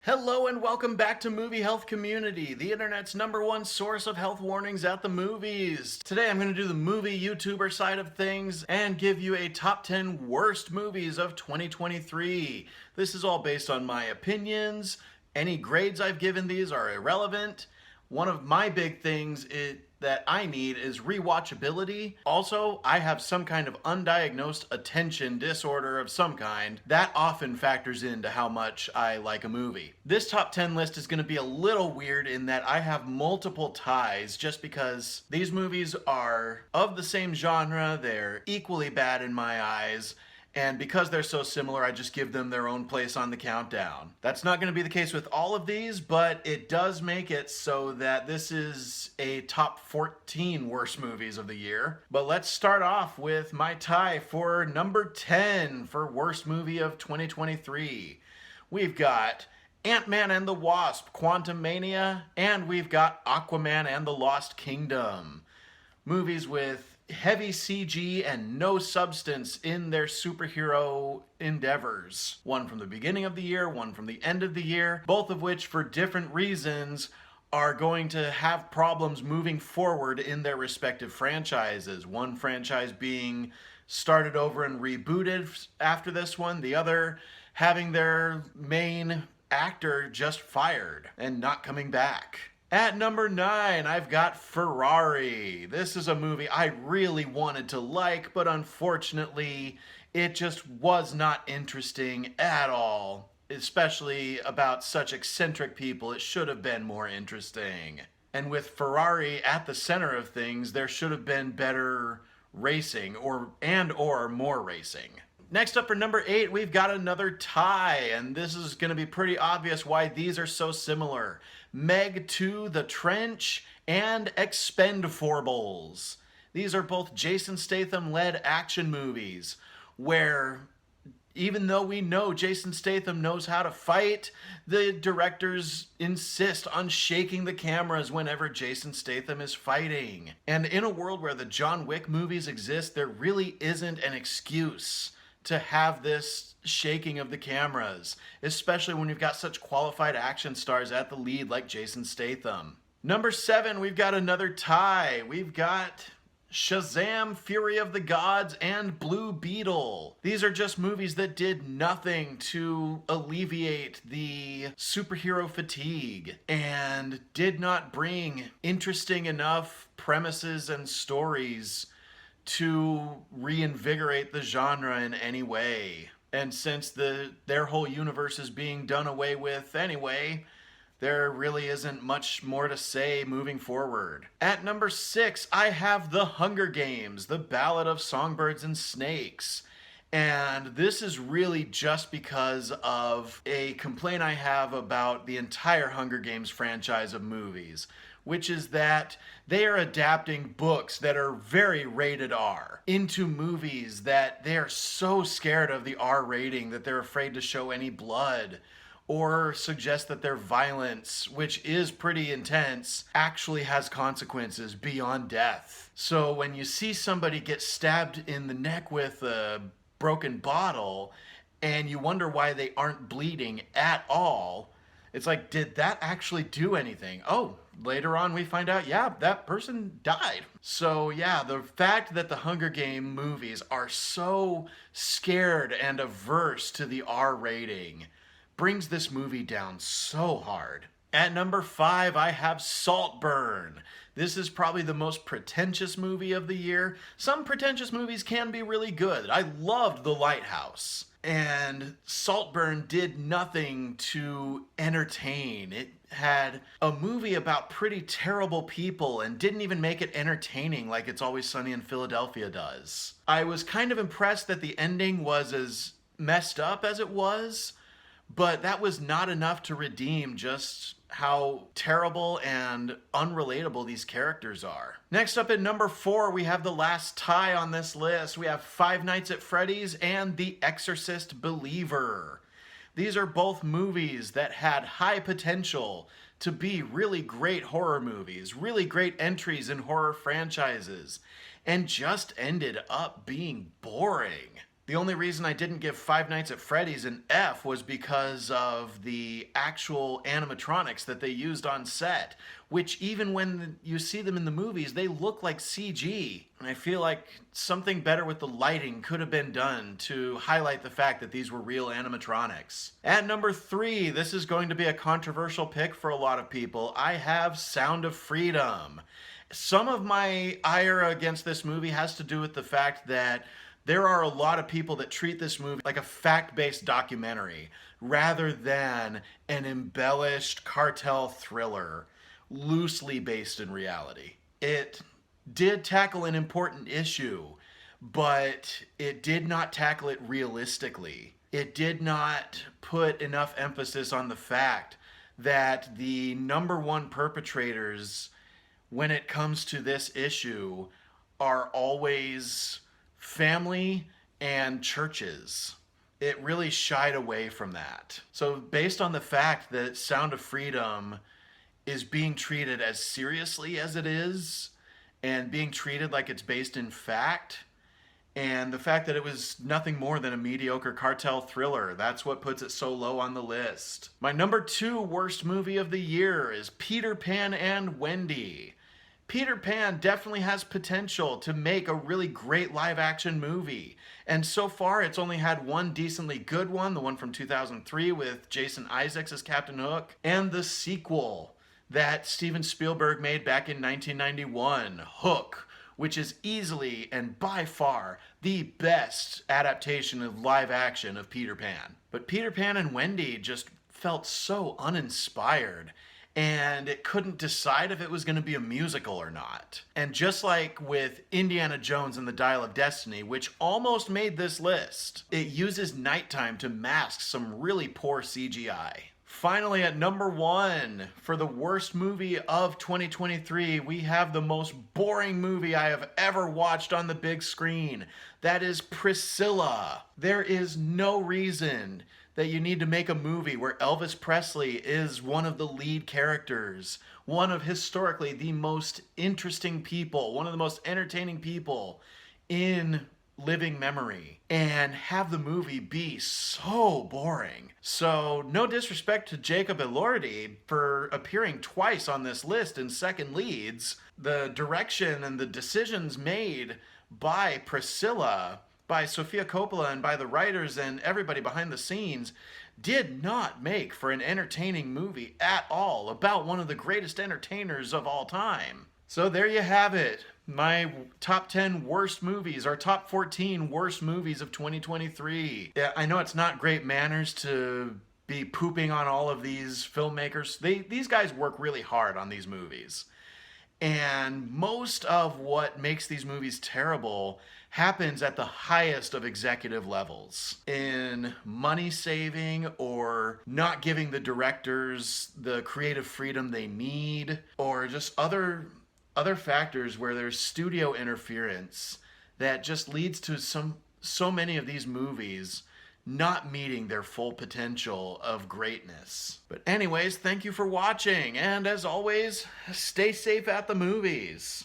Hello and welcome back to Movie Health Community, the internet's #1 source of health warnings at the movies. Today I'm going to do the movie YouTuber side of things and give you a top 10 worst movies of 2023. This is all based on my opinions. Any grades I've given these are irrelevant. One of my big things that I need is rewatchability. Also, I have some kind of undiagnosed attention disorder of some kind. That often factors into how much I like a movie. This top 10 list is going to be a little weird in that I have multiple ties just because these movies are of the same genre, they're equally bad in my eyes, and because they're so similar, I just give them their own place on the countdown. That's not going to be the case with all of these, but it does make it so that this is a top 14 worst movies of the year. But let's start off with my tie for number 10 for worst movie of 2023. We've got Ant-Man and the Wasp: Quantumania, and we've got Aquaman and the Lost Kingdom. Movies with heavy CG and no substance in their superhero endeavors. One from the beginning of the year, one from the end of the year, both of which for different reasons are going to have problems moving forward in their respective franchises. One franchise being started over and rebooted after this one, the other having their main actor just fired and not coming back. At number 9, I've got Ferrari. This is a movie I really wanted to like, but unfortunately, it just was not interesting at all. Especially about such eccentric people, it should have been more interesting. And with Ferrari at the center of things, there should have been better racing or more racing. Next up for number 8, we've got another tie, and this is going to be pretty obvious why these are so similar. Meg 2, The Trench, and Expendables. These are both Jason Statham-led action movies, where even though we know Jason Statham knows how to fight, the directors insist on shaking the cameras whenever Jason Statham is fighting. And in a world where the John Wick movies exist, there really isn't an excuse to have this shaking of the cameras, especially when you've got such qualified action stars at the lead like Jason Statham. Number 7, we've got another tie. We've got Shazam! Fury of the Gods and Blue Beetle. These are just movies that did nothing to alleviate the superhero fatigue and did not bring interesting enough premises and stories to reinvigorate the genre in any way. And since their whole universe is being done away with anyway, there really isn't much more to say moving forward. At number 6, I have The Hunger Games: The Ballad of Songbirds and Snakes. And this is really just because of a complaint I have about the entire Hunger Games franchise of movies, which is that they are adapting books that are very rated R into movies that they are so scared of the R rating that they're afraid to show any blood or suggest that their violence, which is pretty intense, actually has consequences beyond death. So when you see somebody get stabbed in the neck with a broken bottle and you wonder why they aren't bleeding at all, it's like, did that actually do anything? Oh, later on we find out, yeah, that person died. So yeah, the fact that the Hunger Game movies are so scared and averse to the R rating brings this movie down so hard. At number 5, I have Saltburn. This is probably the most pretentious movie of the year. Some pretentious movies can be really good. I loved The Lighthouse. And Saltburn did nothing to entertain. It had a movie about pretty terrible people and didn't even make it entertaining like It's Always Sunny in Philadelphia does. I was kind of impressed that the ending was as messed up as it was, but that was not enough to redeem just how terrible and unrelatable these characters are. Next up at number 4, we have the last tie on this list. We have Five Nights at Freddy's and The Exorcist Believer. These are both movies that had high potential to be really great horror movies, really great entries in horror franchises, and just ended up being boring. The only reason I didn't give Five Nights at Freddy's an F was because of the actual animatronics that they used on set, which even when you see them in the movies, they look like CG. And I feel like something better with the lighting could have been done to highlight the fact that these were real animatronics. At number 3, this is going to be a controversial pick for a lot of people. I have Sound of Freedom. Some of my ire against this movie has to do with the fact that there are a lot of people that treat this movie like a fact-based documentary rather than an embellished cartel thriller loosely based in reality. It did tackle an important issue, but it did not tackle it realistically. It did not put enough emphasis on the fact that the number one perpetrators when it comes to this issue are always family and churches. It really shied away from that. So based on the fact that Sound of Freedom is being treated as seriously as it is and being treated like it's based in fact, and the fact that it was nothing more than a mediocre cartel thriller, that's what puts it so low on the list. My number 2 worst movie of the year is Peter Pan and Wendy. Peter Pan definitely has potential to make a really great live action movie. And so far it's only had one decently good one, the one from 2003 with Jason Isaacs as Captain Hook, and the sequel that Steven Spielberg made back in 1991, Hook, which is easily and by far the best adaptation of live action of Peter Pan. But Peter Pan and Wendy just felt so uninspired, and it couldn't decide if it was going to be a musical or not. And just like with Indiana Jones and the Dial of Destiny, which almost made this list, it uses nighttime to mask some really poor CGI. Finally, at number 1, for the worst movie of 2023, we have the most boring movie I have ever watched on the big screen. That is Priscilla. There is no reason that you need to make a movie where Elvis Presley is one of the lead characters, one of historically the most interesting people, one of the most entertaining people in living memory, and have the movie be so boring. So no disrespect to Jacob Elordi for appearing twice on this list in second leads, the direction and the decisions made by Priscilla, by Sofia Coppola, and by the writers and everybody behind the scenes did not make for an entertaining movie at all about one of the greatest entertainers of all time. So there you have it. My top 10 worst movies, or top 14 worst movies of 2023. Yeah, I know it's not great manners to be pooping on all of these filmmakers. These guys work really hard on these movies. And most of what makes these movies terrible happens at the highest of executive levels, in money saving or not giving the directors the creative freedom they need, or just other factors where there's studio interference that just leads to so many of these movies not meeting their full potential of greatness. But anyways, thank you for watching, and as always, stay safe at the movies.